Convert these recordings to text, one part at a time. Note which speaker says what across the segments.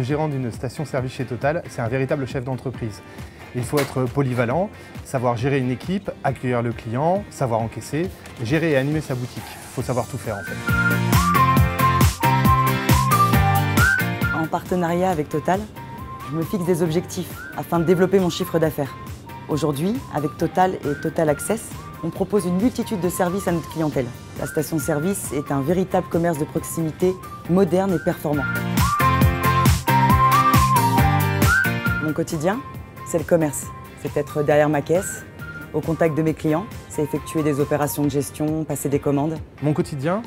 Speaker 1: Le gérant d'une station-service chez Total, c'est un véritable chef d'entreprise. Il faut être polyvalent, savoir gérer une équipe, accueillir le client, savoir encaisser, gérer et animer sa boutique. Il faut savoir tout faire en fait.
Speaker 2: En partenariat avec Total, je me fixe des objectifs afin de développer mon chiffre d'affaires. Aujourd'hui, avec Total et Total Access, on propose une multitude de services à notre clientèle. La station-service est un véritable commerce de proximité, moderne et performant. Mon quotidien, c'est le commerce. C'est être derrière ma caisse, au contact de mes clients, c'est effectuer des opérations de gestion, passer des commandes.
Speaker 1: Mon quotidien,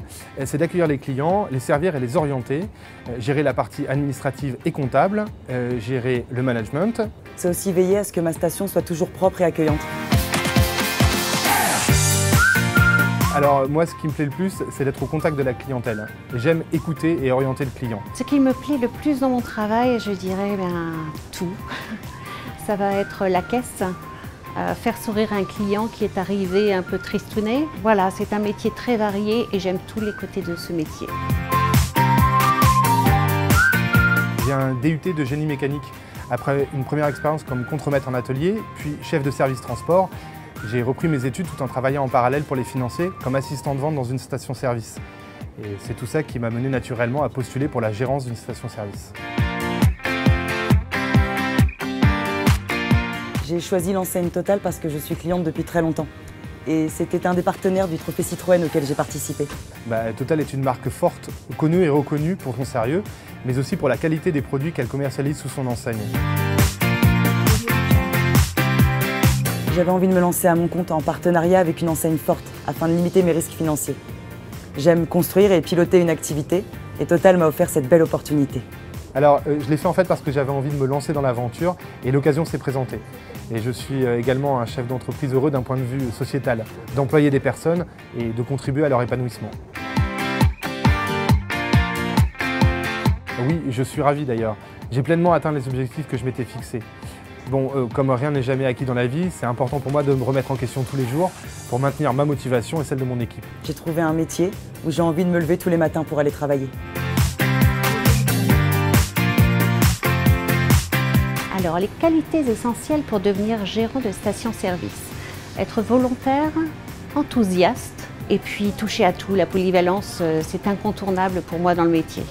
Speaker 1: c'est d'accueillir les clients, les servir et les orienter, gérer la partie administrative et comptable, gérer le management.
Speaker 2: C'est aussi veiller à ce que ma station soit toujours propre et accueillante.
Speaker 1: Alors moi, ce qui me plaît le plus, c'est d'être au contact de la clientèle. J'aime écouter et orienter le client.
Speaker 3: Ce qui me plaît le plus dans mon travail, je dirais tout. Ça va être la caisse, faire sourire un client qui est arrivé un peu tristouné. Voilà, c'est un métier très varié et j'aime tous les côtés de ce métier.
Speaker 1: J'ai un DUT de génie mécanique. Après une première expérience comme contremaître en atelier, puis chef de service transport, j'ai repris mes études tout en travaillant en parallèle pour les financer comme assistant de vente dans une station-service. Et c'est tout ça qui m'a mené naturellement à postuler pour la gérance d'une station-service.
Speaker 2: J'ai choisi l'enseigne Total parce que je suis cliente depuis très longtemps. Et c'était un des partenaires du Trophée Citroën auquel j'ai participé.
Speaker 1: Total est une marque forte, connue et reconnue pour son sérieux, mais aussi pour la qualité des produits qu'elle commercialise sous son enseigne.
Speaker 2: J'avais envie de me lancer à mon compte en partenariat avec une enseigne forte afin de limiter mes risques financiers. J'aime construire et piloter une activité et Total m'a offert cette belle opportunité.
Speaker 1: Alors, je l'ai fait en fait parce que j'avais envie de me lancer dans l'aventure et l'occasion s'est présentée. Et je suis également un chef d'entreprise heureux d'un point de vue sociétal, d'employer des personnes et de contribuer à leur épanouissement. Oui, je suis ravi d'ailleurs. J'ai pleinement atteint les objectifs que je m'étais fixés. Bon, comme rien n'est jamais acquis dans la vie, c'est important pour moi de me remettre en question tous les jours pour maintenir ma motivation et celle de mon équipe.
Speaker 2: J'ai trouvé un métier où j'ai envie de me lever tous les matins pour aller travailler.
Speaker 3: Alors, les qualités essentielles pour devenir gérant de station-service. Être volontaire, enthousiaste et puis toucher à tout. La polyvalence, c'est incontournable pour moi dans le métier.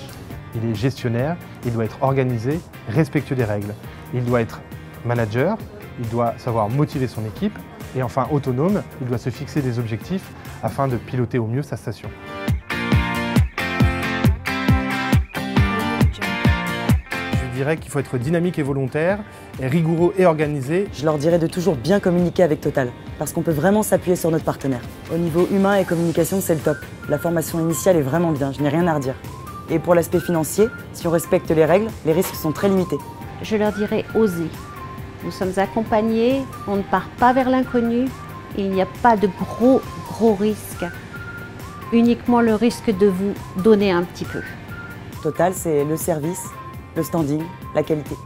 Speaker 1: Il est gestionnaire, il doit être organisé, respectueux des règles. Il doit être manager, il doit savoir motiver son équipe et enfin autonome, il doit se fixer des objectifs afin de piloter au mieux sa station. Je dirais qu'il faut être dynamique et volontaire, et rigoureux et organisé.
Speaker 2: Je leur dirais de toujours bien communiquer avec Total, parce qu'on peut vraiment s'appuyer sur notre partenaire. Au niveau humain et communication, c'est le top. La formation initiale est vraiment bien, je n'ai rien à redire. Et pour l'aspect financier, si on respecte les règles, les risques sont très limités.
Speaker 3: Je leur dirais oser. Nous sommes accompagnés, on ne part pas vers l'inconnu et il n'y a pas de gros risques. Uniquement le risque de vous donner un petit peu.
Speaker 2: Total, c'est le service, le standing, la qualité.